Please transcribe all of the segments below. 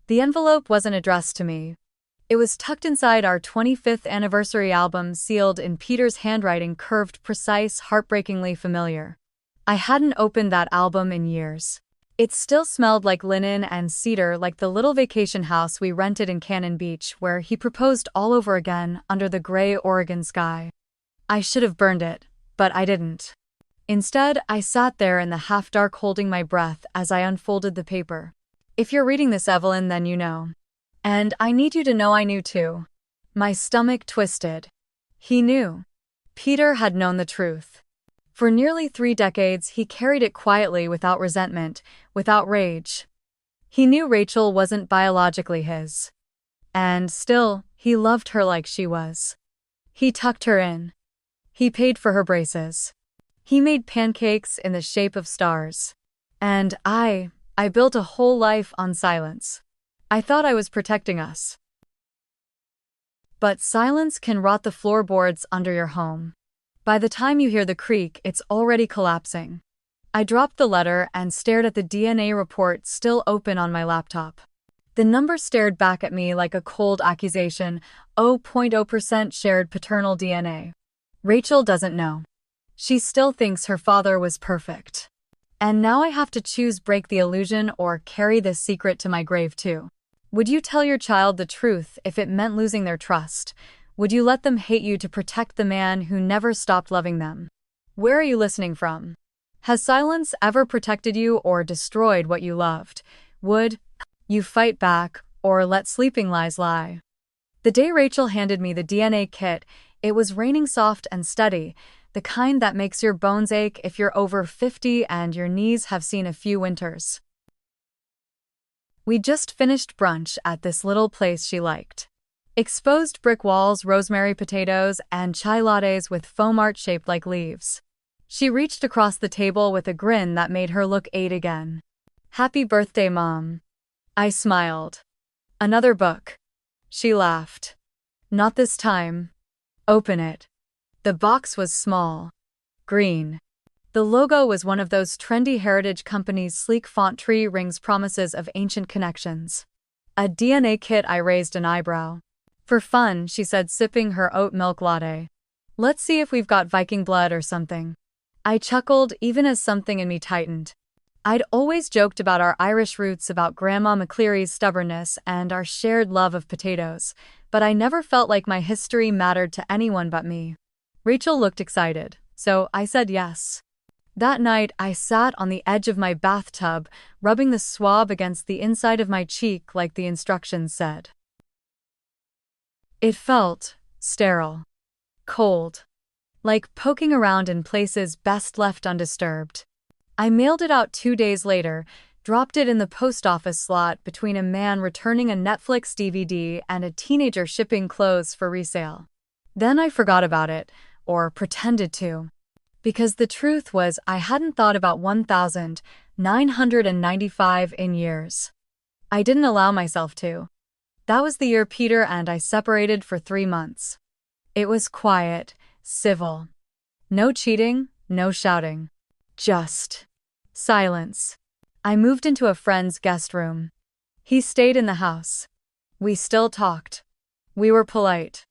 The envelope wasn't addressed to me. It was tucked inside our 25th anniversary album, sealed in Peter's handwriting, curved, precise, heartbreakingly familiar. I hadn't opened that album in years. It still smelled like linen and cedar, like the little vacation house we rented in Cannon Beach, where he proposed all over again under the gray Oregon sky. I should have burned it, but I didn't. Instead, I sat there in the half-dark, holding my breath as I unfolded the paper. If you're reading this, Evelyn, then you know. And I need you to know I knew too. My stomach twisted. He knew. Peter had known the truth. For nearly 3 decades, he carried it quietly, without resentment, without rage. He knew Rachel wasn't biologically his. And still, he loved her like she was. He tucked her in. He paid for her braces. He made pancakes in the shape of stars. And I built a whole life on silence. I thought I was protecting us. But silence can rot the floorboards under your home. By the time you hear the creak, it's already collapsing. I dropped the letter and stared at the DNA report still open on my laptop. The number stared back at me like a cold accusation. 0.0% shared paternal DNA. Rachel doesn't know. She still thinks her father was perfect. And now I have to choose: break the illusion or carry this secret to my grave too. Would you tell your child the truth if it meant losing their trust? Would you let them hate you to protect the man who never stopped loving them? Where are you listening from? Has silence ever protected you or destroyed what you loved? Would you fight back or let sleeping lies lie? The day Rachel handed me the DNA kit, it was raining soft and steady, the kind that makes your bones ache if you're over 50 and your knees have seen a few winters. We just finished brunch at this little place she liked. Exposed brick walls, rosemary potatoes, and chai lattes with foam art shaped like leaves. She reached across the table with a grin that made her look 8 again. "Happy birthday, Mom." I smiled. "Another book?" She laughed. "Not this time." "Open it." The box was small. Green. The logo was one of those trendy heritage companies' sleek font. Tree rings, promises of ancient connections. "A DNA kit?" I raised an eyebrow. "For fun," she said, sipping her oat milk latte. "Let's see if we've got Viking blood or something." I chuckled, even as something in me tightened. I'd always joked about our Irish roots, about Grandma McCleary's stubbornness, and our shared love of potatoes, but I never felt like my history mattered to anyone but me. Rachel looked excited, so I said yes. That night, I sat on the edge of my bathtub, rubbing the swab against the inside of my cheek like the instructions said. It felt sterile, cold, like poking around in places best left undisturbed. I mailed it out 2 days later, dropped it in the post office slot between a man returning a Netflix DVD and a teenager shipping clothes for resale. Then I forgot about it, or pretended to. Because the truth was, I hadn't thought about 1,995 in years. I didn't allow myself to. That was the year Peter and I separated for 3 months. It was quiet, civil. No cheating, no shouting. Just silence. I moved into a friend's guest room. He stayed in the house. We still talked. We were polite.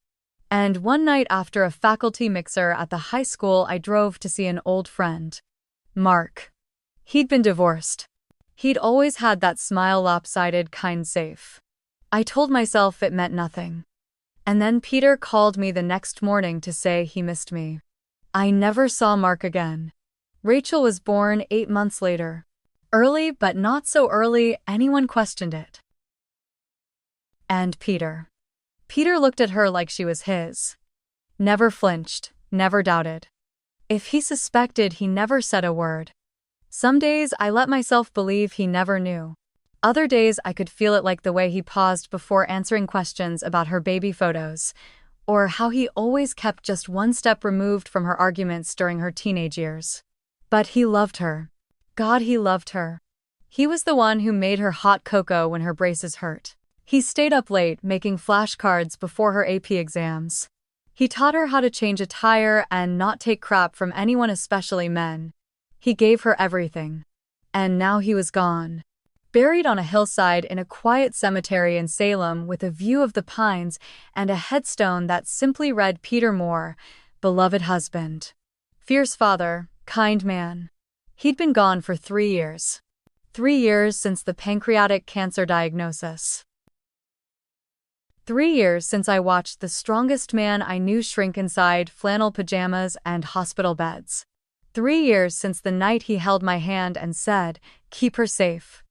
And one night after a faculty mixer at the high school, I drove to see an old friend. Mark. He'd been divorced. He'd always had that smile, lopsided, kind, safe. I told myself it meant nothing. And then Peter called me the next morning to say he missed me. I never saw Mark again. Rachel was born 8 months later. Early, but not so early anyone questioned it. And Peter. Peter looked at her like she was his. Never flinched, never doubted. If he suspected, he never said a word. Some days I let myself believe he never knew. Other days I could feel it, like the way he paused before answering questions about her baby photos, or how he always kept just one step removed from her arguments during her teenage years. But he loved her. God, he loved her. He was the one who made her hot cocoa when her braces hurt. He stayed up late making flashcards before her AP exams. He taught her how to change a tire and not take crap from anyone, especially men. He gave her everything. And now he was gone. buried on a hillside in a quiet cemetery in Salem with a view of the pines and a headstone that simply read Peter Moore, beloved husband. Fierce father, kind man. He'd been gone for 3 years. 3 years since the pancreatic cancer diagnosis. 3 years since I watched the strongest man I knew shrink inside flannel pajamas and hospital beds. 3 years since the night he held my hand and said, "Keep her safe.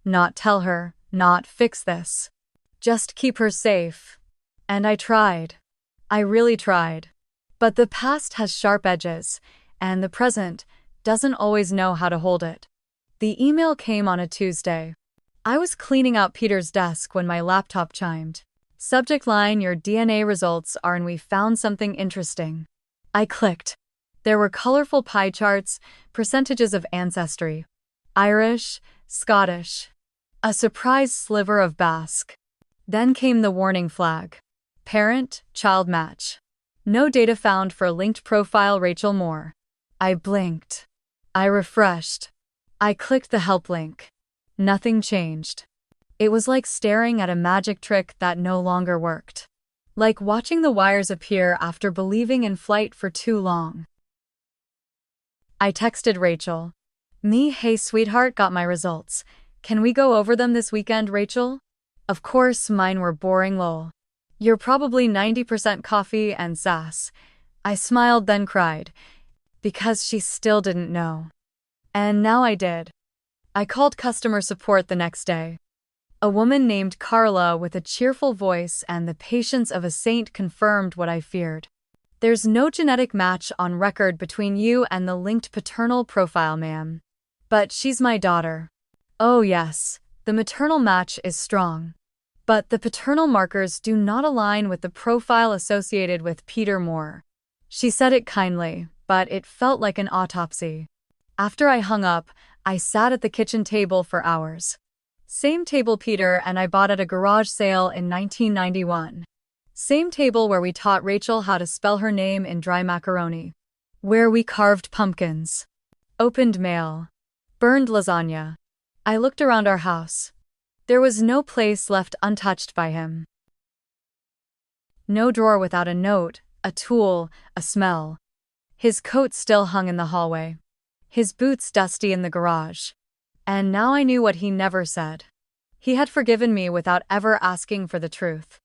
Not tell her, not fix this. Just keep her safe." And I tried. I really tried. But the past has sharp edges, and the present doesn't always know how to hold it. The email came on a Tuesday. I was cleaning out Peter's desk when my laptop chimed. Subject line: your DNA results are and we found something interesting. I clicked. There were colorful pie charts, percentages of ancestry. Irish, Scottish. A surprise sliver of Basque. Then came the warning flag. Parent-child match. No data found for linked profile Rachel Moore. I blinked. I refreshed. I clicked the help link. Nothing changed. It was like staring at a magic trick that no longer worked. Like watching the wires appear after believing in flight for too long. I texted Rachel. Hey sweetheart, got my results. Can we go over them this weekend, Rachel? Of course, mine were boring lol. You're probably 90% coffee and sass. I smiled then cried. Because she still didn't know. And now I did. I called customer support the next day. A woman named Carla with a cheerful voice and the patience of a saint confirmed what I feared. There's no genetic match on record between you and the linked paternal profile, ma'am. But she's my daughter. Oh yes, the maternal match is strong. But the paternal markers do not align with the profile associated with Peter Moore. She said it kindly, but it felt like an autopsy. After I hung up, I sat at the kitchen table for hours. Same table Peter and I bought at a garage sale in 1991. Same table where we taught Rachel how to spell her name in dry macaroni. Where we carved pumpkins. Opened mail. Burned lasagna. I looked around our house. There was no place left untouched by him. No drawer without a note, a tool, a smell. His coat still hung in the hallway. His boots dusty in the garage. And now I knew what he never said. He had forgiven me without ever asking for the truth.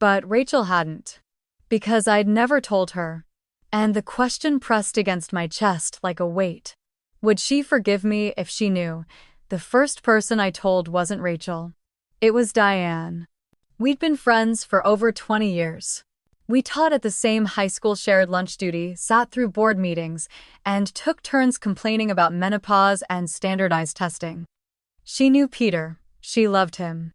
But Rachel hadn't. Because I'd never told her. And the question pressed against my chest like a weight. Would she forgive me if she knew? The first person I told wasn't Rachel. It was Diane. We'd been friends for over 20 years. We taught at the same high school, shared lunch duty, sat through board meetings, and took turns complaining about menopause and standardized testing. She knew Peter. She loved him.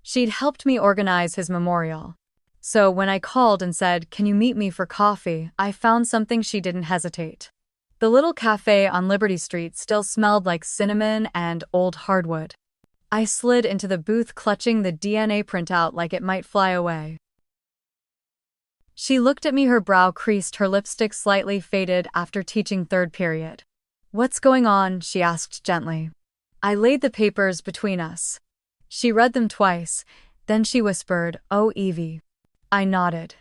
She'd helped me organize his memorial. So when I called and said, "Can you meet me for coffee?" I found something she didn't hesitate. The little cafe on Liberty Street still smelled like cinnamon and old hardwood. I slid into the booth clutching the DNA printout like it might fly away. She looked at me, her brow creased, her lipstick slightly faded after teaching third period. "What's going on?" she asked gently. I laid the papers between us. She read them twice, then she whispered, "Oh, Evie." I nodded.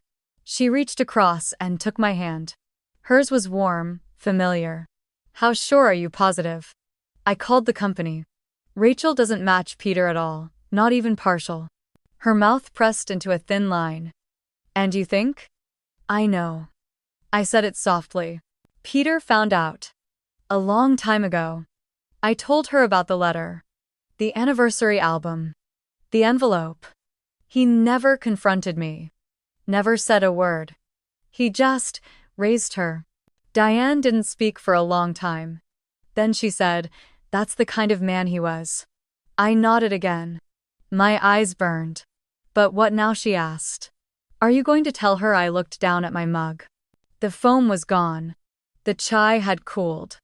She reached across and took my hand. Hers was warm, familiar. "How sure are you? Positive?" I called the company. "Rachel doesn't match Peter at all, not even partial." Her mouth pressed into a thin line. "And you think?" "I know." I said it softly. "Peter found out. A long time ago." I told her about the letter. The anniversary album. The envelope. He never confronted me. Never said a word. He just raised her. Diane didn't speak for a long time. Then she said, "That's the kind of man he was." I nodded again. My eyes burned. "But what now?" she asked. "Are you going to tell her?" I looked down at my mug. The foam was gone. The chai had cooled.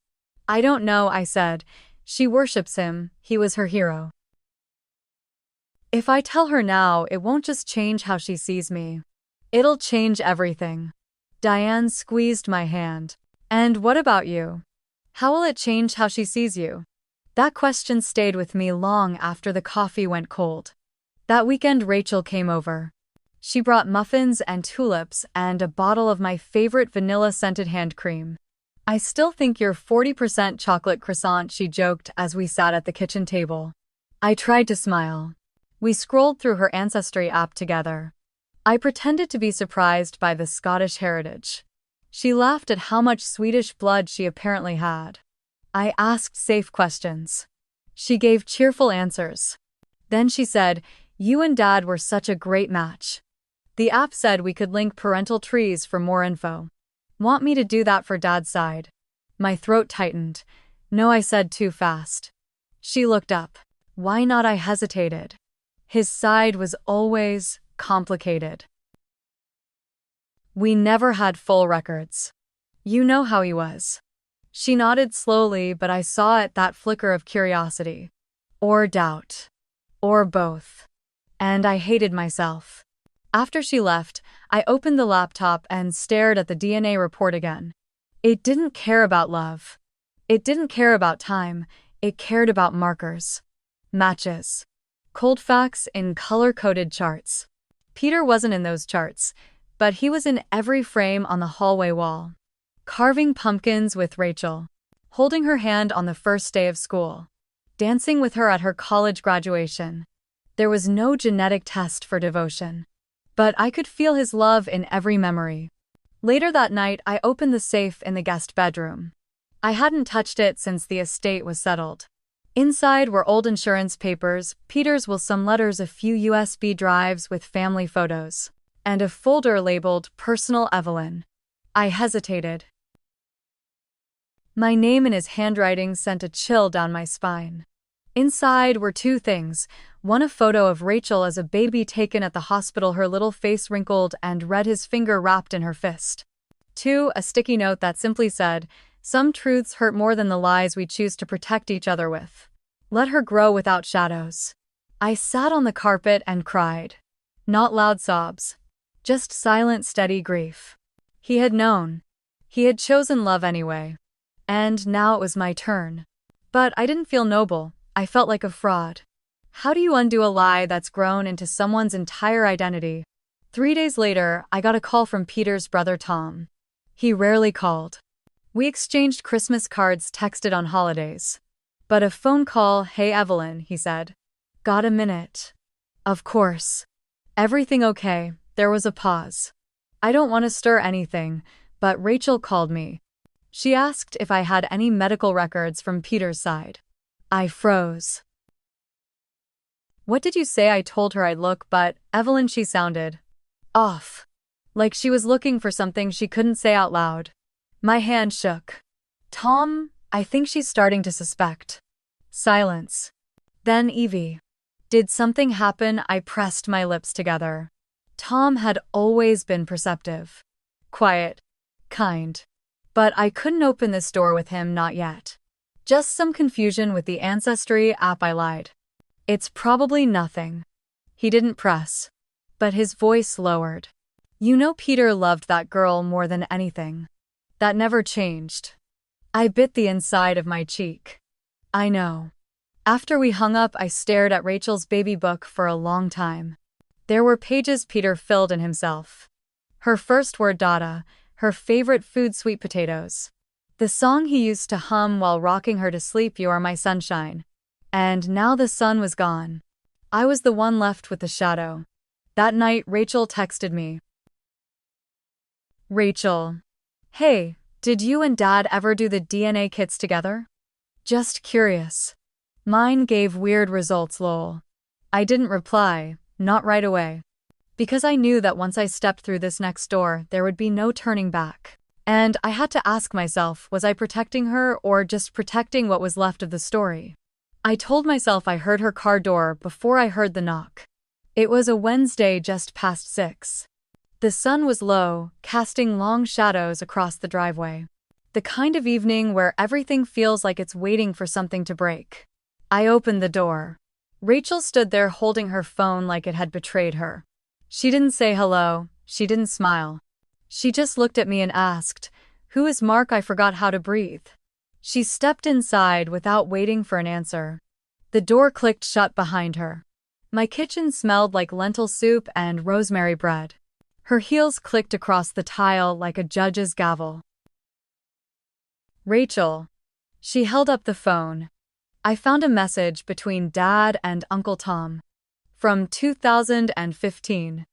"I don't know," I said. "She worships him, he was her hero." If I tell her now, it won't just change how she sees me. It'll change everything. Diane squeezed my hand. "And what about you? How will it change how she sees you?" That question stayed with me long after the coffee went cold. That weekend, Rachel came over. She brought muffins and tulips and a bottle of my favorite vanilla-scented hand cream. "I still think you're 40% chocolate croissant," she joked as we sat at the kitchen table. I tried to smile. We scrolled through her ancestry app together. I pretended to be surprised by the Scottish heritage. She laughed at how much Swedish blood she apparently had. I asked safe questions. She gave cheerful answers. Then she said, "You and Dad were such a great match." The app said we could link parental trees for more info. "Want me to do that for Dad's side?" My throat tightened. "No," I said too fast. She looked up. "Why not?" I hesitated. "His side was always complicated. We never had full records. You know how he was." She nodded slowly, but I saw that flicker of curiosity. Or doubt. Or both. And I hated myself. After she left, I opened the laptop and stared at the DNA report again. It didn't care about love. It didn't care about time. It cared about markers. Matches. Cold facts in color-coded charts. Peter wasn't in those charts, but he was in every frame on the hallway wall. Carving pumpkins with Rachel. Holding her hand on the first day of school. Dancing with her at her college graduation. There was no genetic test for devotion. But I could feel his love in every memory. Later that night, I opened the safe in the guest bedroom. I hadn't touched it since the estate was settled. Inside were old insurance papers, Peter's will, some letters, a few USB drives with family photos, and a folder labeled Personal Evelyn. I hesitated. My name in his handwriting sent a chill down my spine. Inside were two things. One, a photo of Rachel as a baby taken at the hospital, her little face wrinkled and red, his finger wrapped in her fist. Two, a sticky note that simply said, "Some truths hurt more than the lies we choose to protect each other with. Let her grow without shadows." I sat on the carpet and cried. Not loud sobs. Just silent, steady grief. He had known. He had chosen love anyway. And now it was my turn. But I didn't feel noble. I felt like a fraud. How do you undo a lie that's grown into someone's entire identity? 3 days later, I got a call from Peter's brother Tom. He rarely called. We exchanged Christmas cards, texted on holidays. But a phone call, "Hey Evelyn," he said. "Got a minute?" "Of course." "Everything okay?" There was a pause. "I don't want to stir anything, but Rachel called me. She asked if I had any medical records from Peter's side." I froze. "What did you say?" I told her I'd look, but Evelyn, she sounded off. Like she was looking for something she couldn't say out loud. My hand shook. "Tom, I think she's starting to suspect." Silence. Then Evie. "Did something happen?" I pressed my lips together. Tom had always been perceptive. Quiet. Kind. But I couldn't open this door with him, not yet. Just some confusion with the ancestry app, I lied. "It's probably nothing." He didn't press. But his voice lowered. "You know Peter loved that girl more than anything. That never changed." I bit the inside of my cheek. "I know." After we hung up, I stared at Rachel's baby book for a long time. There were pages Peter filled in himself. Her first word, Dada, her favorite food, sweet potatoes. The song he used to hum while rocking her to sleep, "You Are My Sunshine." And now the sun was gone. I was the one left with the shadow. That night, Rachel texted me. "Rachel. Hey, did you and Dad ever do the DNA kits together? Just curious. Mine gave weird results, lol." I didn't reply, not right away. Because I knew that once I stepped through this next door, there would be no turning back. And I had to ask myself, was I protecting her or just protecting what was left of the story? I told myself I heard her car door before I heard the knock. It was a Wednesday just past 6. The sun was low, casting long shadows across the driveway. The kind of evening where everything feels like it's waiting for something to break. I opened the door. Rachel stood there holding her phone like it had betrayed her. She didn't say hello, she didn't smile. She just looked at me and asked, "Who is Mark?" I forgot how to breathe. She stepped inside without waiting for an answer. The door clicked shut behind her. My kitchen smelled like lentil soup and rosemary bread. Her heels clicked across the tile like a judge's gavel. Rachel. She held up the phone. I found a message between Dad and Uncle Tom. From 2015.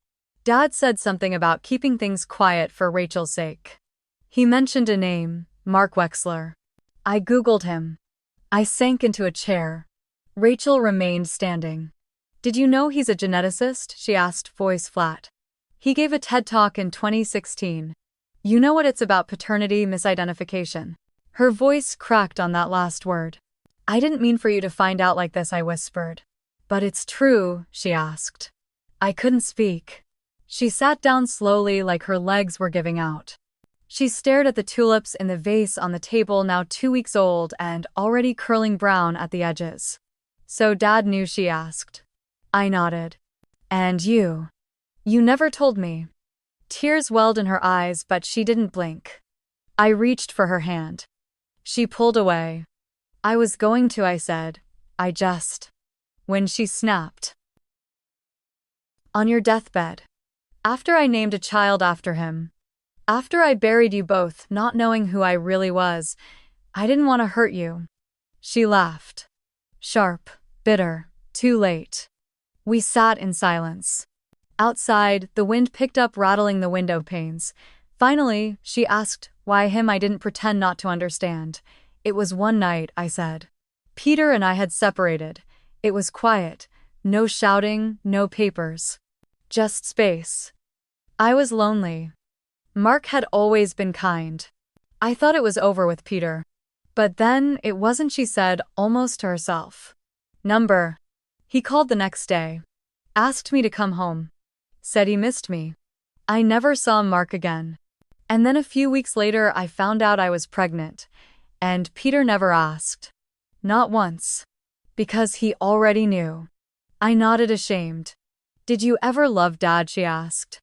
Dad said something about keeping things quiet for Rachel's sake. He mentioned a name, Mark Wexler. I Googled him. I sank into a chair. Rachel remained standing. Did you know he's a geneticist? She asked, voice flat. He gave a TED Talk in 2016. You know what it's about, paternity misidentification. Her voice cracked on that last word. I didn't mean for you to find out like this, I whispered. But it's true, she asked. I couldn't speak. She sat down slowly like her legs were giving out. She stared at the tulips in the vase on the table, now 2 weeks old and already curling brown at the edges. So Dad knew, she asked. I nodded. And you? You never told me. Tears welled in her eyes, but she didn't blink. I reached for her hand. She pulled away. I was going to, I said. When she snapped. On your deathbed. After I named a child after him. After I buried you both, not knowing who I really was, I didn't want to hurt you. She laughed. Sharp, bitter, too late. We sat in silence. Outside, the wind picked up, rattling the window panes. Finally, she asked, why him? I didn't pretend not to understand. It was one night, I said. Peter and I had separated. It was quiet. No shouting, no papers. Just space. I was lonely. Mark had always been kind. I thought it was over with Peter. But then, it wasn't, she said, almost to herself. Number. He called the next day. Asked me to come home. Said he missed me. I never saw Mark again. And then a few weeks later I found out I was pregnant. And Peter never asked. Not once. Because he already knew. I nodded, ashamed. Did you ever love Dad? She asked.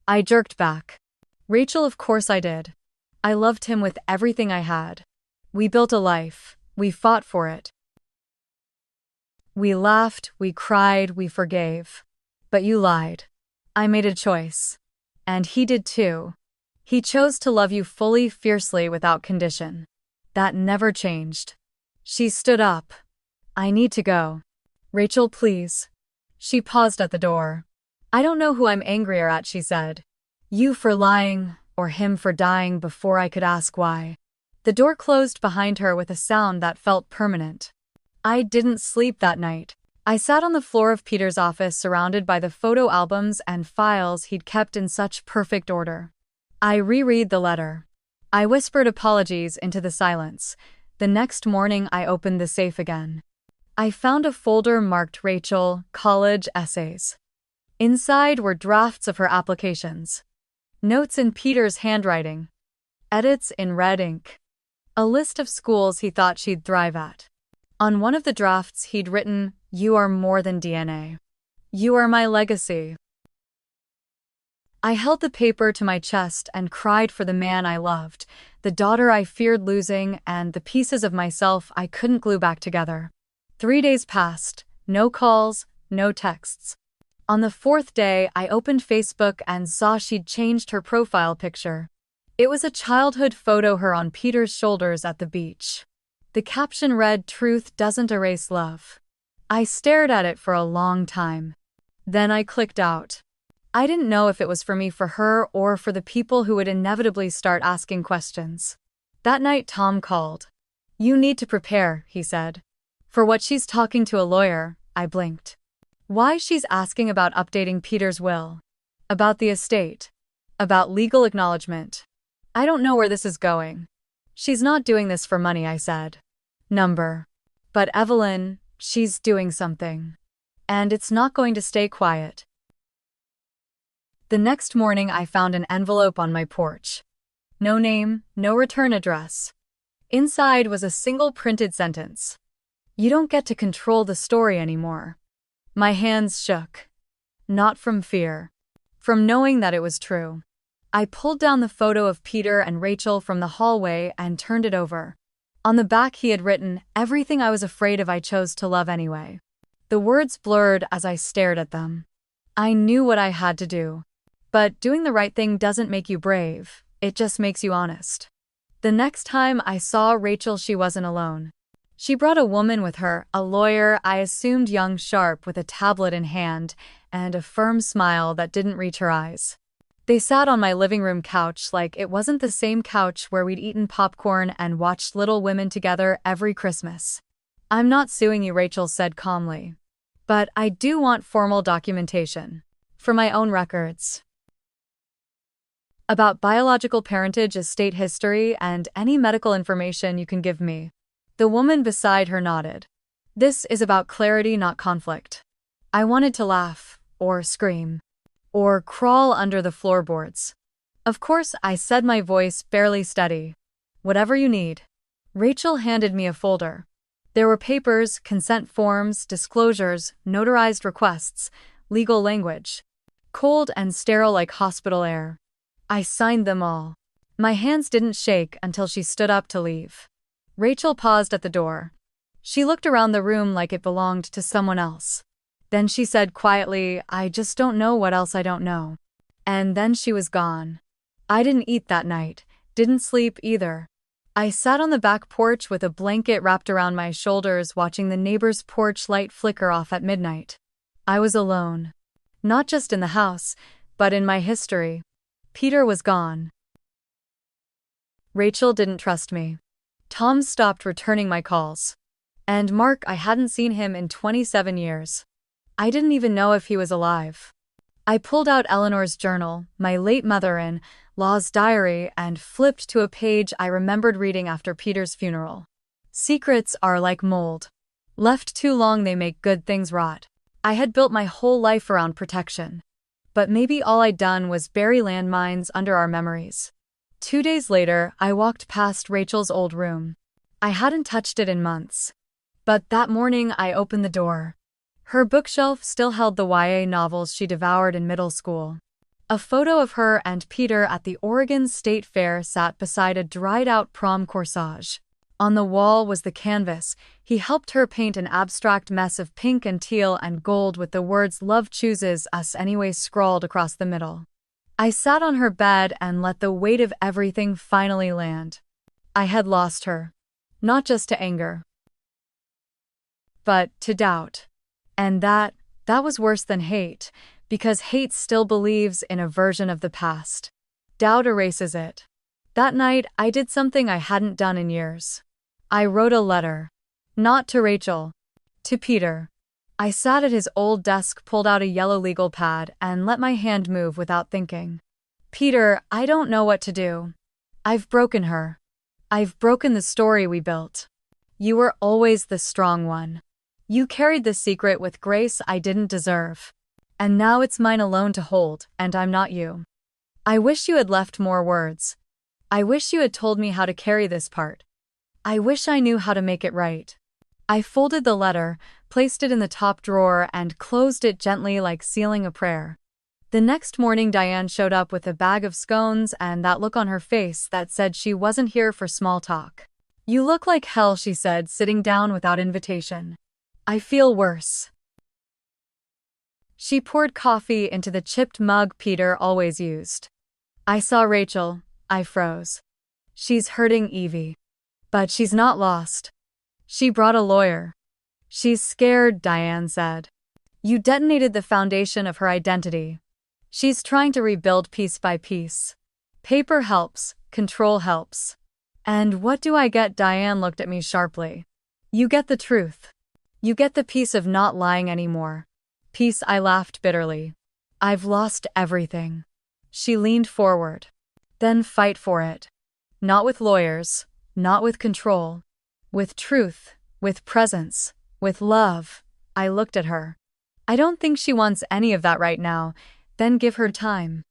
I jerked back. Rachel, of course I did. I loved him with everything I had. We built a life. We fought for it. We laughed, we cried, we forgave. But you lied. I made a choice. And he did too. He chose to love you fully, fiercely, without condition. That never changed. She stood up. I need to go. Rachel, please. She paused at the door. I don't know who I'm angrier at, she said. You for lying, or him for dying before I could ask why. The door closed behind her with a sound that felt permanent. I didn't sleep that night. I sat on the floor of Peter's office, surrounded by the photo albums and files he'd kept in such perfect order. I reread the letter. I whispered apologies into the silence. The next morning I opened the safe again. I found a folder marked Rachel, college essays. Inside were drafts of her applications. Notes in Peter's handwriting. Edits in red ink. A list of schools he thought she'd thrive at. On one of the drafts he'd written, "You are more than DNA. You are my legacy." I held the paper to my chest and cried for the man I loved, the daughter I feared losing, and the pieces of myself I couldn't glue back together. 3 days passed, no calls, no texts. On the 4th day, I opened Facebook and saw she'd changed her profile picture. It was a childhood photo, her on Peter's shoulders at the beach. The caption read, "Truth doesn't erase love." I stared at it for a long time. Then I clicked out. I didn't know if it was for me, for her, or for the people who would inevitably start asking questions. That night Tom called. "You need to prepare," he said. "For what? She's talking to a lawyer." I blinked. Why? She's asking about updating Peter's will. About the estate. About legal acknowledgement. I don't know where this is going. She's not doing this for money, I said. Number. But Evelyn, she's doing something. And it's not going to stay quiet. The next morning I found an envelope on my porch. No name, no return address. Inside was a single printed sentence. "You don't get to control the story anymore." My hands shook. Not from fear. From knowing that it was true. I pulled down the photo of Peter and Rachel from the hallway and turned it over. On the back he had written, "Everything I was afraid of I chose to love anyway." The words blurred as I stared at them. I knew what I had to do. But doing the right thing doesn't make you brave, it just makes you honest. The next time I saw Rachel, she wasn't alone. She brought a woman with her, a lawyer I assumed young, sharp, with a tablet in hand, and a firm smile that didn't reach her eyes. They sat on my living room couch like it wasn't the same couch where we'd eaten popcorn and watched Little Women together every Christmas. "I'm not suing you," Rachel said calmly. "But I do want formal documentation. For my own records. About biological parentage, estate history, and any medical information you can give me." The woman beside her nodded. "This is about clarity, not conflict." I wanted to laugh, or scream, or crawl under the floorboards. "Of course," I said, my voice barely steady. "Whatever you need." Rachel handed me a folder. There were papers, consent forms, disclosures, notarized requests, legal language. Cold and sterile like hospital air. I signed them all. My hands didn't shake until she stood up to leave. Rachel paused at the door. She looked around the room like it belonged to someone else. Then she said quietly, "I just don't know what else I don't know." And then she was gone. I didn't eat that night, didn't sleep either. I sat on the back porch with a blanket wrapped around my shoulders, watching the neighbor's porch light flicker off at midnight. I was alone. Not just in the house, but in my history. Peter was gone. Rachel didn't trust me. Tom stopped returning my calls. And Mark, I hadn't seen him in 27 years. I didn't even know if he was alive. I pulled out Eleanor's journal, my late mother-in-law's diary, and flipped to a page I remembered reading after Peter's funeral. "Secrets are like mold. Left too long, they make good things rot." I had built my whole life around protection. But maybe all I'd done was bury landmines under our memories. 2 days later, I walked past Rachel's old room. I hadn't touched it in months. But that morning I opened the door. Her bookshelf still held the YA novels she devoured in middle school. A photo of her and Peter at the Oregon State Fair sat beside a dried-out prom corsage. On the wall was the canvas. He helped her paint an abstract mess of pink and teal and gold with the words "Love chooses us anyway" scrawled across the middle. I sat on her bed and let the weight of everything finally land. I had lost her. Not just to anger, but to doubt. And that was worse than hate, because hate still believes in a version of the past. Doubt erases it. That night, I did something I hadn't done in years. I wrote a letter. Not to Rachel. To Peter. I sat at his old desk, pulled out a yellow legal pad, and let my hand move without thinking. "Peter, I don't know what to do. I've broken her. I've broken the story we built. You were always the strong one. You carried the secret with grace I didn't deserve. And now it's mine alone to hold, and I'm not you. I wish you had left more words. I wish you had told me how to carry this part. I wish I knew how to make it right." I folded the letter, placed it in the top drawer, and closed it gently like sealing a prayer. The next morning, Diane showed up with a bag of scones and that look on her face that said she wasn't here for small talk. "You look like hell," she said, sitting down without invitation. "I feel worse." She poured coffee into the chipped mug Peter always used. "I saw Rachel." I froze. "She's hurting, Evie. But she's not lost. She brought a lawyer." "She's scared," Diane said. "You detonated the foundation of her identity. She's trying to rebuild piece by piece. Paper helps, control helps." "And what do I get?" Diane looked at me sharply. "You get the truth. You get the peace of not lying anymore." "Peace?" I laughed bitterly. "I've lost everything." She leaned forward. "Then fight for it. Not with lawyers, not with control. With truth, with presence, with love." I looked at her. "I don't think she wants any of that right now." "Then give her time.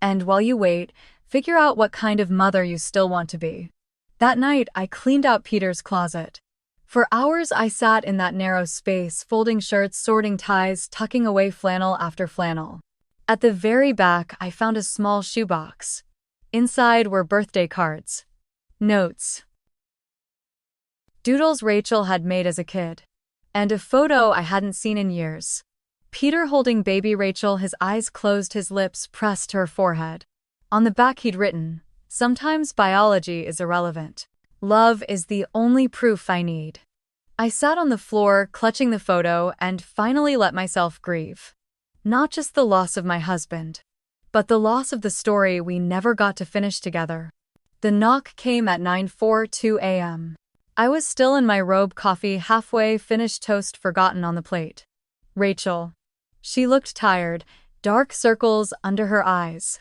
And while you wait, figure out what kind of mother you still want to be." That night, I cleaned out Peter's closet. For hours I sat in that narrow space, folding shirts, sorting ties, tucking away flannel after flannel. At the very back, I found a small shoebox. Inside were birthday cards. Notes. Doodles Rachel had made as a kid. And a photo I hadn't seen in years. Peter holding baby Rachel, his eyes closed, his lips pressed to her forehead. On the back he'd written, "Sometimes biology is irrelevant. Love is the only proof I need." I sat on the floor, clutching the photo, and finally let myself grieve. Not just the loss of my husband, but the loss of the story we never got to finish together. The knock came at 9:42 a.m. I was still in my robe, coffee halfway finished, toast forgotten on the plate. Rachel. She looked tired, dark circles under her eyes.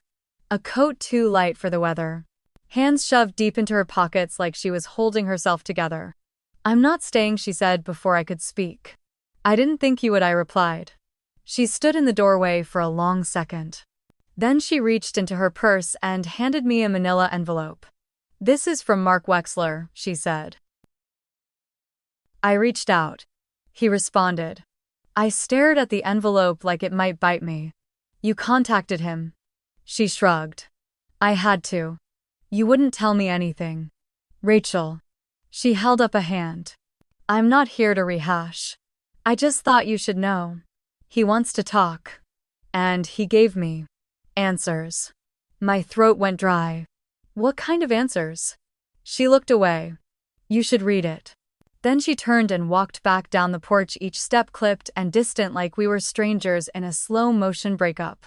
A coat too light for the weather. Hands shoved deep into her pockets like she was holding herself together. "I'm not staying," she said before I could speak. "I didn't think you would," I replied. She stood in the doorway for a long second. Then she reached into her purse and handed me a manila envelope. "This is from Mark Wexler," she said. I reached out. He responded. I stared at the envelope like it might bite me. "You contacted him?" She shrugged. "I had to. You wouldn't tell me anything." "Rachel." She held up a hand. "I'm not here to rehash. I just thought you should know. He wants to talk." And he gave me answers. My throat went dry. "What kind of answers?" She looked away. "You should read it." Then she turned and walked back down the porch, each step clipped and distant like we were strangers in a slow-motion breakup.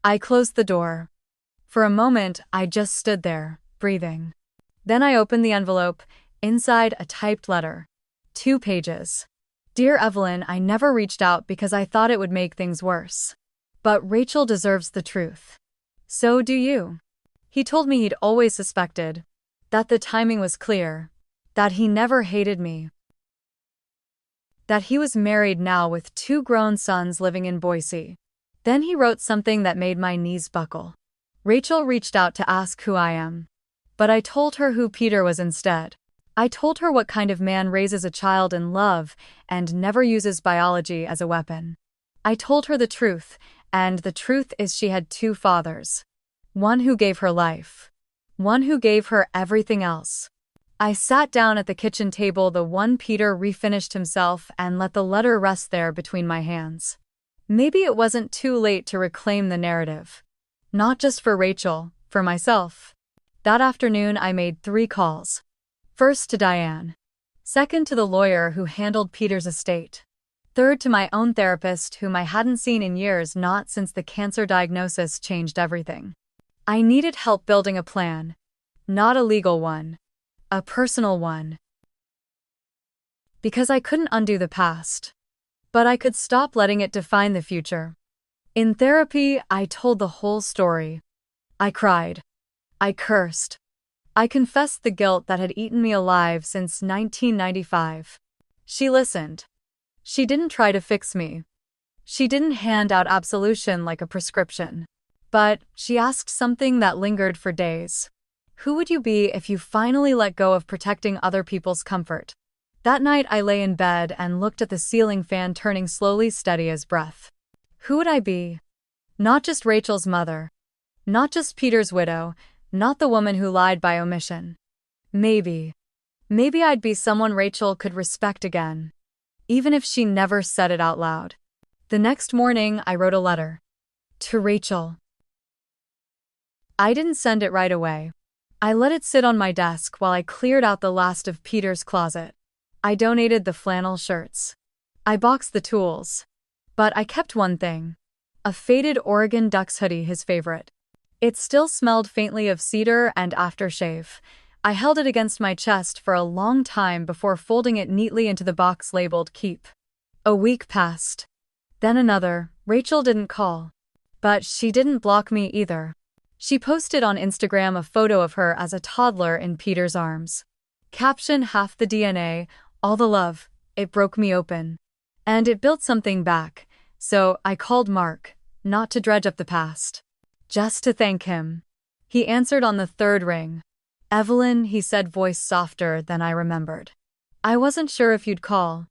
I closed the door. For a moment, I just stood there, breathing. Then I opened the envelope, inside a typed letter. 2 pages. "Dear Evelyn, I never reached out because I thought it would make things worse. But Rachel deserves the truth. So do you." He told me he'd always suspected. That the timing was clear. That he never hated me. That he was married now with 2 grown sons living in Boise. Then he wrote something that made my knees buckle. "Rachel reached out to ask who I am. But I told her who Peter was instead. I told her what kind of man raises a child in love and never uses biology as a weapon. I told her the truth, and the truth is she had 2 fathers. One who gave her life. One who gave her everything else." I sat down at the kitchen table, the one Peter refinished himself, and let the letter rest there between my hands. Maybe it wasn't too late to reclaim the narrative. Not just for Rachel, for myself. That afternoon I made 3 calls. First to Diane. Second to the lawyer who handled Peter's estate. Third to my own therapist, whom I hadn't seen in years, not since the cancer diagnosis changed everything. I needed help building a plan. Not a legal one. A personal one. Because I couldn't undo the past. But I could stop letting it define the future. In therapy, I told the whole story. I cried. I cursed. I confessed the guilt that had eaten me alive since 1995. She listened. She didn't try to fix me. She didn't hand out absolution like a prescription. But she asked something that lingered for days. Who would you be if you finally let go of protecting other people's comfort? That night I lay in bed and looked at the ceiling fan turning slowly, steady as breath. Who would I be? Not just Rachel's mother. Not just Peter's widow. Not the woman who lied by omission. Maybe I'd be someone Rachel could respect again. Even if she never said it out loud. The next morning I wrote a letter. To Rachel. I didn't send it right away. I let it sit on my desk while I cleared out the last of Peter's closet. I donated the flannel shirts. I boxed the tools. But I kept one thing. A faded Oregon Ducks hoodie, his favorite. It still smelled faintly of cedar and aftershave. I held it against my chest for a long time before folding it neatly into the box labeled Keep. A week passed. Then another. Rachel didn't call. But she didn't block me either. She posted on Instagram a photo of her as a toddler in Peter's arms. Caption: half the DNA, all the love. It broke me open. And it built something back. So I called Mark, not to dredge up the past. Just to thank him. He answered on the 3rd ring. "Evelyn," he said, voice softer than I remembered. "I wasn't sure if you'd call."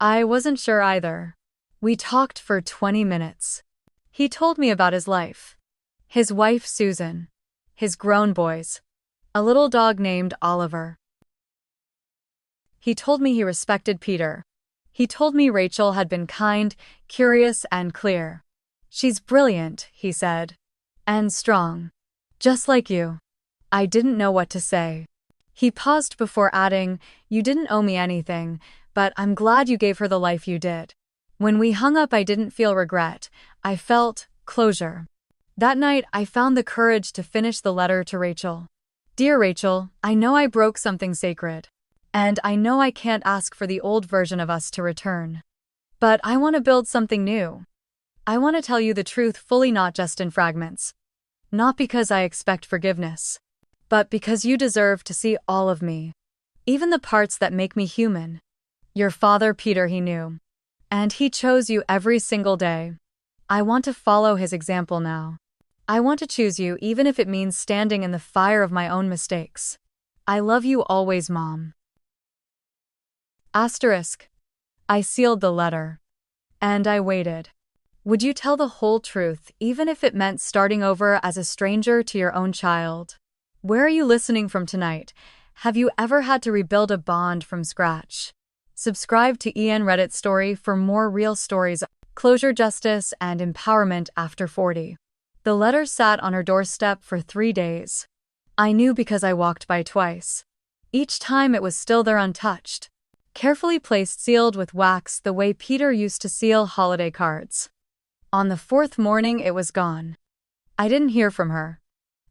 I wasn't sure either. We talked for 20 minutes. He told me about his life. His wife Susan. His grown boys. A little dog named Oliver. He told me he respected Peter. He told me Rachel had been kind, curious, and clear. She's brilliant, he said. And strong. Just like you. I didn't know what to say. He paused before adding, "You didn't owe me anything, but I'm glad you gave her the life you did." When we hung up, I didn't feel regret. I felt closure. That night, I found the courage to finish the letter to Rachel. "Dear Rachel, I know I broke something sacred. And I know I can't ask for the old version of us to return. But I want to build something new. I want to tell you the truth fully, not just in fragments. Not because I expect forgiveness, but because you deserve to see all of me. Even the parts that make me human. Your father, Peter, he knew. And he chose you every single day. I want to follow his example now. I want to choose you even if it means standing in the fire of my own mistakes. I love you always, Mom." Asterisk. I sealed the letter. And I waited. Would you tell the whole truth, even if it meant starting over as a stranger to your own child? Where are you listening from tonight? Have you ever had to rebuild a bond from scratch? Subscribe to EN Reddit Story for more real stories, closure, justice, and empowerment after 40. The letter sat on her doorstep for 3 days. I knew because I walked by twice. Each time it was still there, untouched. Carefully placed, sealed with wax the way Peter used to seal holiday cards. On the 4th morning it was gone. I didn't hear from her.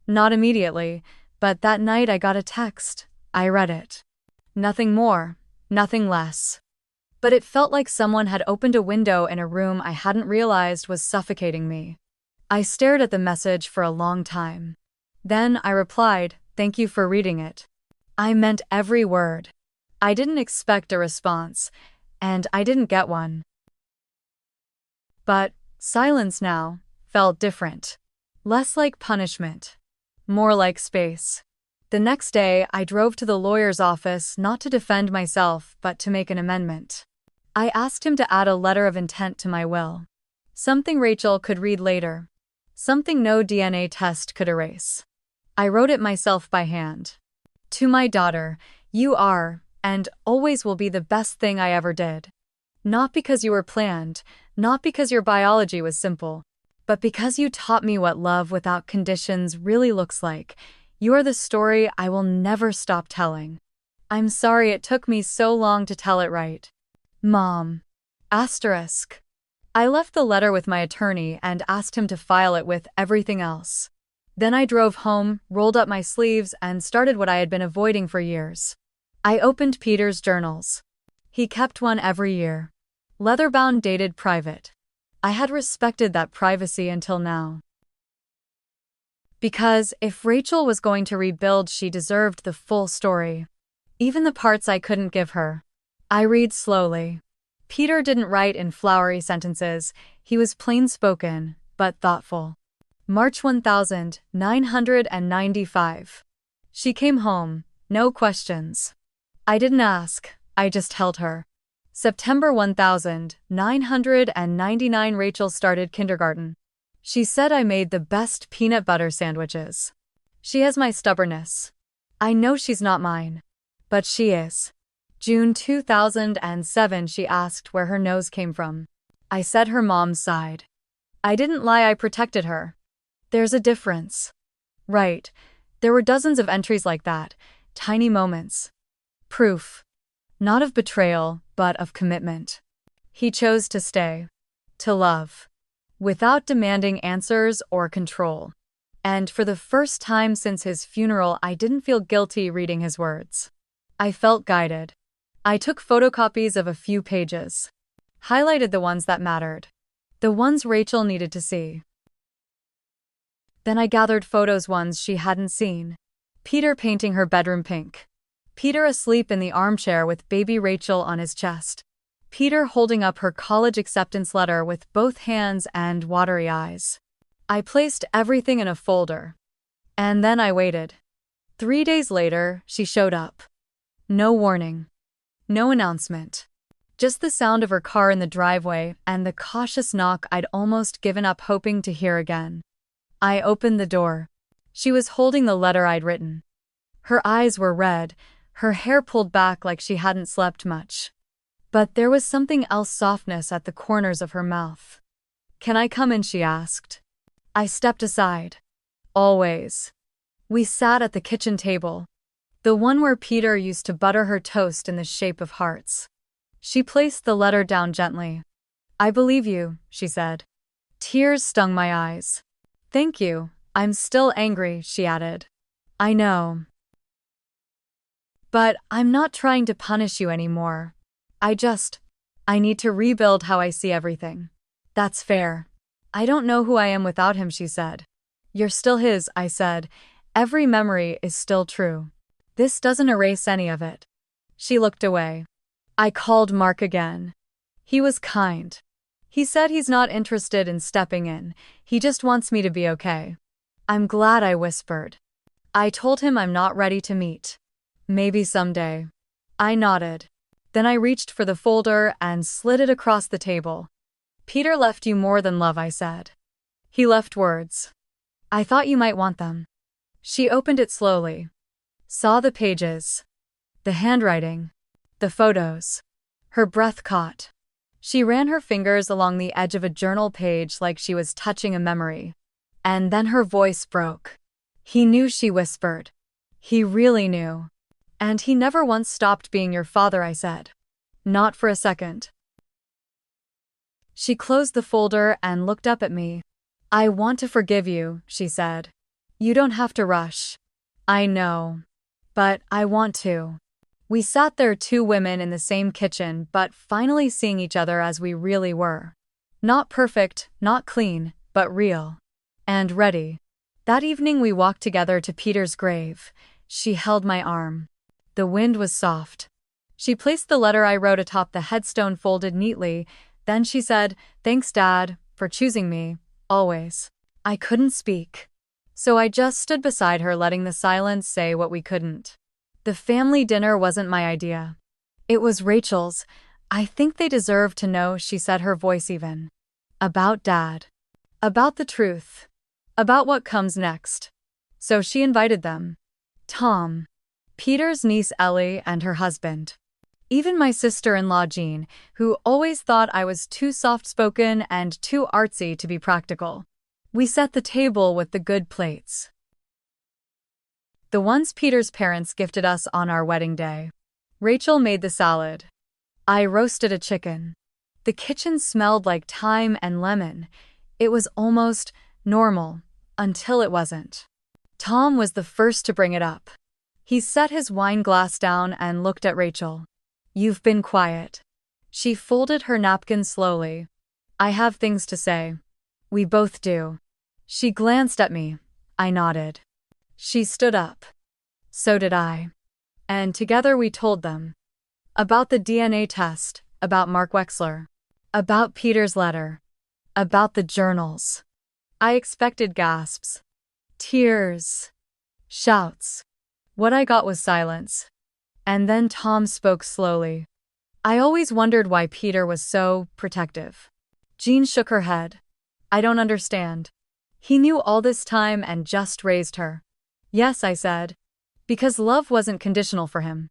Not immediately, but that night I got a text. I read it. Nothing more, nothing less. But it felt like someone had opened a window in a room I hadn't realized was suffocating me. I stared at the message for a long time. Then I replied, "Thank you for reading it." I meant every word. I didn't expect a response, and I didn't get one. But silence now felt different. Less like punishment. More like space. The next day, I drove to the lawyer's office not to defend myself but to make an amendment. I asked him to add a letter of intent to my will. Something Rachel could read later. Something no DNA test could erase. I wrote it myself by hand. "To my daughter, you are, and always will be, the best thing I ever did. Not because you were planned, not because your biology was simple, but because you taught me what love without conditions really looks like. You are the story I will never stop telling. I'm sorry it took me so long to tell it right. Mom." Asterisk. I left the letter with my attorney and asked him to file it with everything else. Then I drove home, rolled up my sleeves, and started what I had been avoiding for years. I opened Peter's journals. He kept one every year. Leather-bound, dated, private. I had respected that privacy until now. Because if Rachel was going to rebuild, she deserved the full story. Even the parts I couldn't give her. I read slowly. Peter didn't write in flowery sentences. He was plain-spoken, but thoughtful. March 1995. She came home, no questions. I didn't ask, I just held her. September 1999. Rachel started kindergarten. She said I made the best peanut butter sandwiches. She has my stubbornness. I know she's not mine. But she is. June 2007. She asked where her nose came from. I said her mom's side. I didn't lie, I protected her. There's a difference. Right. There were dozens of entries like that, tiny moments. Proof. Not of betrayal, but of commitment. He chose to stay. To love. Without demanding answers or control. And for the first time since his funeral, I didn't feel guilty reading his words. I felt guided. I took photocopies of a few pages. Highlighted the ones that mattered. The ones Rachel needed to see. Then I gathered photos, ones she hadn't seen. Peter painting her bedroom pink. Peter asleep in the armchair with baby Rachel on his chest. Peter holding up her college acceptance letter with both hands and watery eyes. I placed everything in a folder. And then I waited. 3 days later, she showed up. No warning. No announcement. Just the sound of her car in the driveway and the cautious knock I'd almost given up hoping to hear again. I opened the door. She was holding the letter I'd written. Her eyes were red, Her hair pulled back like she hadn't slept much. But there was something else, softness at the corners of her mouth. "Can I come in?" she asked. I stepped aside. Always. We sat at the kitchen table, the one where Peter used to butter her toast in the shape of hearts. She placed the letter down gently. "I believe you," she said. Tears stung my eyes. "Thank you. I'm still angry," she added. "I know. But I'm not trying to punish you anymore. I need to rebuild how I see everything." "That's fair. I don't know who I am without him," she said. "You're still his," I said. "Every memory is still true. This doesn't erase any of it." She looked away. I called Mark again. He was kind. He said he's not interested in stepping in, he just wants me to be okay. "I'm glad," I whispered. I told him I'm not ready to meet. "Maybe someday." I nodded. Then I reached for the folder and slid it across the table. "Peter left you more than love," I said. "He left words. I thought you might want them." She opened it slowly. Saw the pages. The handwriting. The photos. Her breath caught. She ran her fingers along the edge of a journal page like she was touching a memory. And then her voice broke. "He knew," she whispered. "He really knew. And he never once stopped being your father," I said. "Not for a second." She closed the folder and looked up at me. "I want to forgive you," she said. "You don't have to rush." "I know. But I want to." We sat there, two women in the same kitchen, but finally seeing each other as we really were. Not perfect, not clean, but real. And ready. That evening we walked together to Peter's grave. She held my arm. The wind was soft. She placed the letter I wrote atop the headstone folded neatly. Then she said, "Thanks, Dad, for choosing me, always." I couldn't speak. So I just stood beside her, letting the silence say what we couldn't. The family dinner wasn't my idea. It was Rachel's. "I think they deserve to know," she said, her voice even. "About Dad. About the truth. About what comes next." So she invited them. Tom. Peter's niece Ellie and her husband. Even my sister-in-law Jean, who always thought I was too soft-spoken and too artsy to be practical. We set the table with the good plates. The ones Peter's parents gifted us on our wedding day. Rachel made the salad. I roasted a chicken. The kitchen smelled like thyme and lemon. It was almost normal, until it wasn't. Tom was the first to bring it up. He set his wine glass down and looked at Rachel. "You've been quiet." She folded her napkin slowly. "I have things to say." "We both do." She glanced at me. I nodded. She stood up. So did I. And together we told them. About the DNA test, about Mark Wexler. About Peter's letter. About the journals. I expected gasps. Tears. Shouts. What I got was silence. And then Tom spoke slowly. "I always wondered why Peter was so protective." Jean shook her head. "I don't understand. He knew all this time and just raised her." "Yes," I said. "Because love wasn't conditional for him."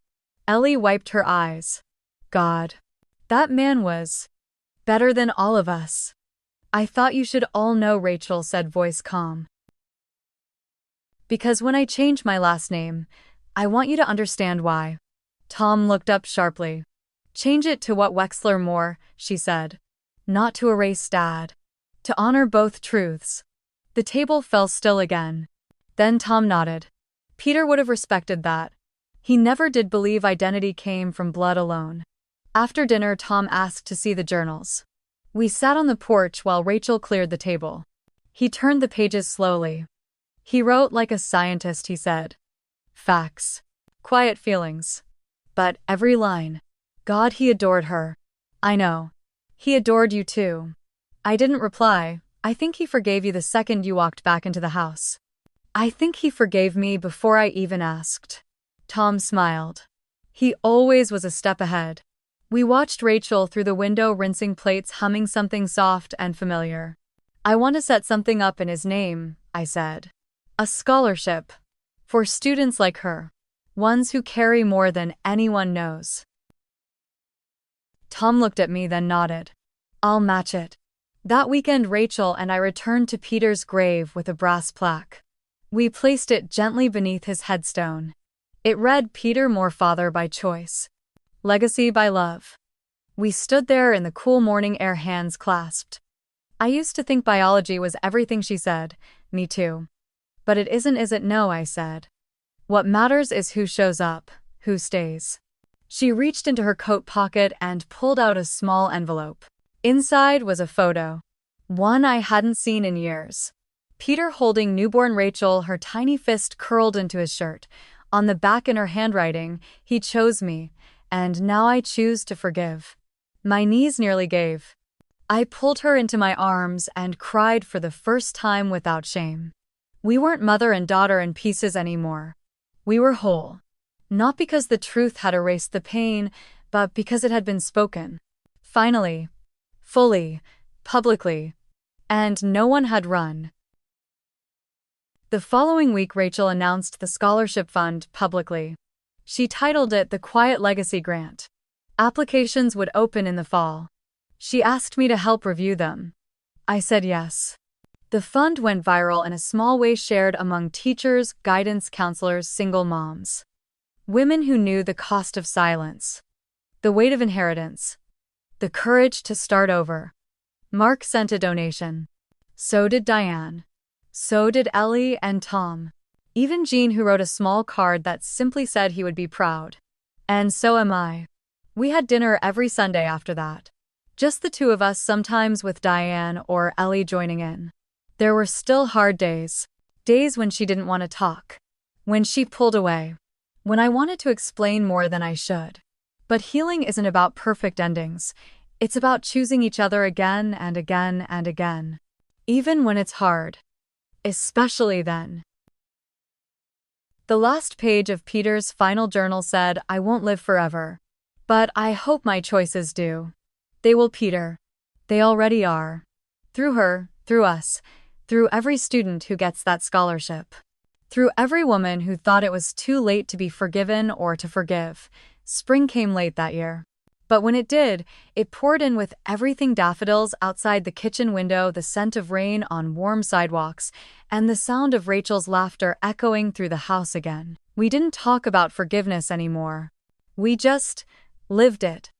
Ellie wiped her eyes. "God. That man was better than all of us." "I thought you should all know," Rachel said, voice calm. "Because when I change my last name, I want you to understand why." Tom looked up sharply. "Change it to what Wexler more," she said. "Not to erase Dad. To honor both truths." The table fell still again. Then Tom nodded. Peter would have respected that. He never did believe identity came from blood alone. After dinner, Tom asked to see the journals. We sat on the porch while Rachel cleared the table. He turned the pages slowly. "He wrote like a scientist," he said. "Facts. Quiet feelings. But every line. God, he adored her." "I know. He adored you too." I didn't reply. "I think he forgave you the second you walked back into the house." "I think he forgave me before I even asked." Tom smiled. He always was a step ahead. We watched Rachel through the window rinsing plates, humming something soft and familiar. "I want to set something up in his name," I said. "A scholarship. For students like her." Ones who carry more than anyone knows. Tom looked at me, then nodded. I'll match it. That weekend, Rachel and I returned to Peter's grave with a brass plaque. We placed it gently beneath his headstone. It read, Peter Moore, father by choice, legacy by love. We stood there in the cool morning air, hands clasped. I used to think biology was everything, she said. Me too. But it isn't, is it? No, I said. What matters is who shows up, who stays. She reached into her coat pocket and pulled out a small envelope. Inside was a photo. One I hadn't seen in years. Peter holding newborn Rachel, her tiny fist curled into his shirt. On the back, in her handwriting, he chose me, and now I choose to forgive. My knees nearly gave. I pulled her into my arms and cried for the first time without shame. We weren't mother and daughter in pieces anymore. We were whole. Not because the truth had erased the pain, but because it had been spoken. Finally. Fully. Publicly. And no one had run. The following week, Rachel announced the scholarship fund publicly. She titled it the Quiet Legacy Grant. Applications would open in the fall. She asked me to help review them. I said yes. The fund went viral in a small way, shared among teachers, guidance counselors, single moms. Women who knew the cost of silence, the weight of inheritance, the courage to start over. Mark sent a donation. So did Diane. So did Ellie and Tom. Even Jean, who wrote a small card that simply said he would be proud. And so am I. We had dinner every Sunday after that. Just the two of us, sometimes with Diane or Ellie joining in. There were still hard days. Days when she didn't want to talk. When she pulled away. When I wanted to explain more than I should. But healing isn't about perfect endings. It's about choosing each other again and again and again. Even when it's hard. Especially then. The last page of Peter's final journal said, I won't live forever. But I hope my choices do. They will, Peter. They already are. Through her, through us, through every student who gets that scholarship. Through every woman who thought it was too late to be forgiven or to forgive. Spring came late that year. But when it did, it poured in with everything: daffodils outside the kitchen window, the scent of rain on warm sidewalks, and the sound of Rachel's laughter echoing through the house again. We didn't talk about forgiveness anymore. We just lived it.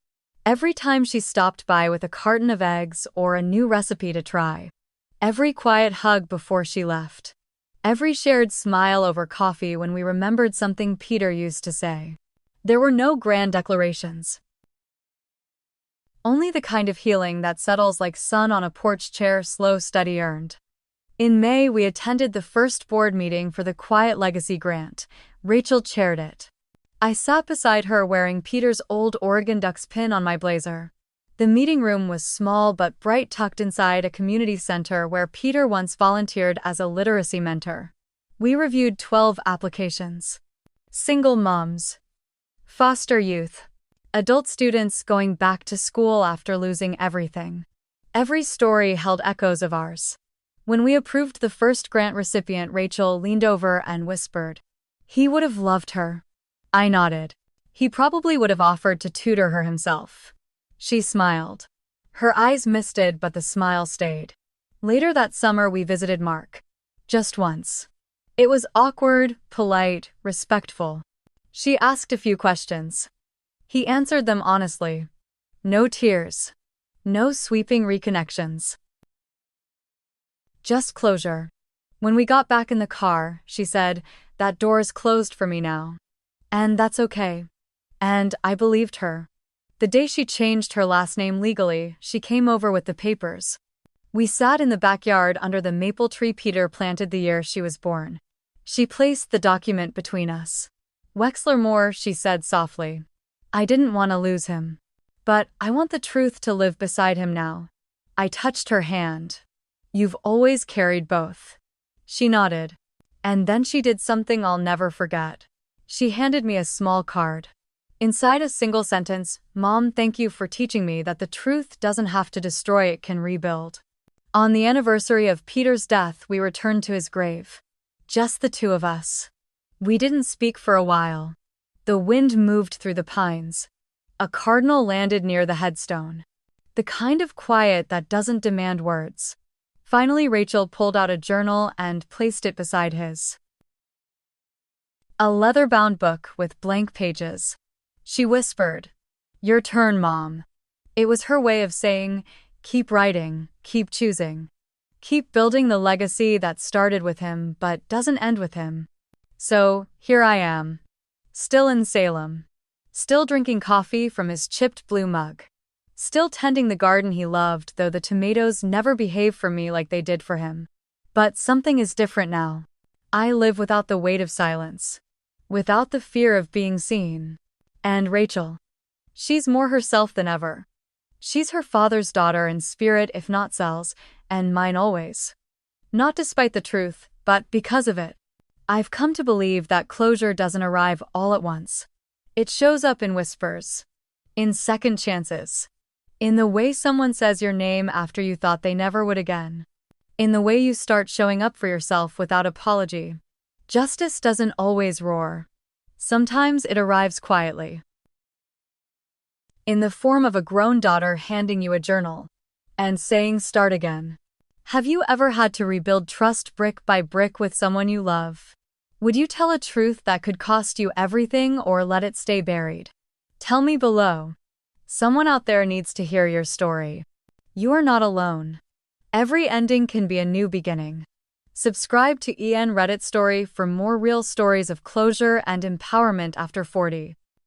Every time she stopped by with a carton of eggs or a new recipe to try. Every quiet hug before she left. Every shared smile over coffee when we remembered something Peter used to say. There were no grand declarations. Only the kind of healing that settles like sun on a porch chair, slow, steady, earned. In May, we attended the first board meeting for the Quiet Legacy Grant. Rachel chaired it. I sat beside her, wearing Peter's old Oregon Ducks pin on my blazer. The meeting room was small but bright, tucked inside a community center where Peter once volunteered as a literacy mentor. We reviewed 12 applications. Single moms. Foster youth. Adult students going back to school after losing everything. Every story held echoes of ours. When we approved the first grant recipient, Rachel leaned over and whispered, "He would have loved her." I nodded. He probably would have offered to tutor her himself. She smiled. Her eyes misted, but the smile stayed. Later that summer, we visited Mark. Just once. It was awkward, polite, respectful. She asked a few questions. He answered them honestly. No tears. No sweeping reconnections. Just closure. When we got back in the car, she said, "That door's closed for me now. And that's okay." And I believed her. The day she changed her last name legally, she came over with the papers. We sat in the backyard under the maple tree Peter planted the year she was born. She placed the document between us. "Wexler Moore," she said softly. "I didn't want to lose him. But I want the truth to live beside him now." I touched her hand. "You've always carried both." She nodded. And then she did something I'll never forget. She handed me a small card. Inside a single sentence, "Mom, thank you for teaching me that the truth doesn't have to destroy, it can rebuild." On the anniversary of Peter's death, we returned to his grave. Just the two of us. We didn't speak for a while. The wind moved through the pines. A cardinal landed near the headstone. The kind of quiet that doesn't demand words. Finally, Rachel pulled out a journal and placed it beside his. A leather-bound book with blank pages. She whispered, "Your turn, Mom." It was her way of saying, keep writing, keep choosing. Keep building the legacy that started with him but doesn't end with him. So, here I am. Still in Salem. Still drinking coffee from his chipped blue mug. Still tending the garden he loved, though the tomatoes never behave for me like they did for him. But something is different now. I live without the weight of silence. Without the fear of being seen. And Rachel. She's more herself than ever. She's her father's daughter in spirit if not cells, and mine always. Not despite the truth, but because of it. I've come to believe that closure doesn't arrive all at once. It shows up in whispers. In second chances. In the way someone says your name after you thought they never would again. In the way you start showing up for yourself without apology. Justice doesn't always roar. Sometimes it arrives quietly. In the form of a grown daughter handing you a journal and saying start again. Have you ever had to rebuild trust brick by brick with someone you love? Would you tell a truth that could cost you everything or let it stay buried? Tell me below. Someone out there needs to hear your story. You are not alone. Every ending can be a new beginning. Subscribe to EN Reddit Story for more real stories of closure and empowerment after 40.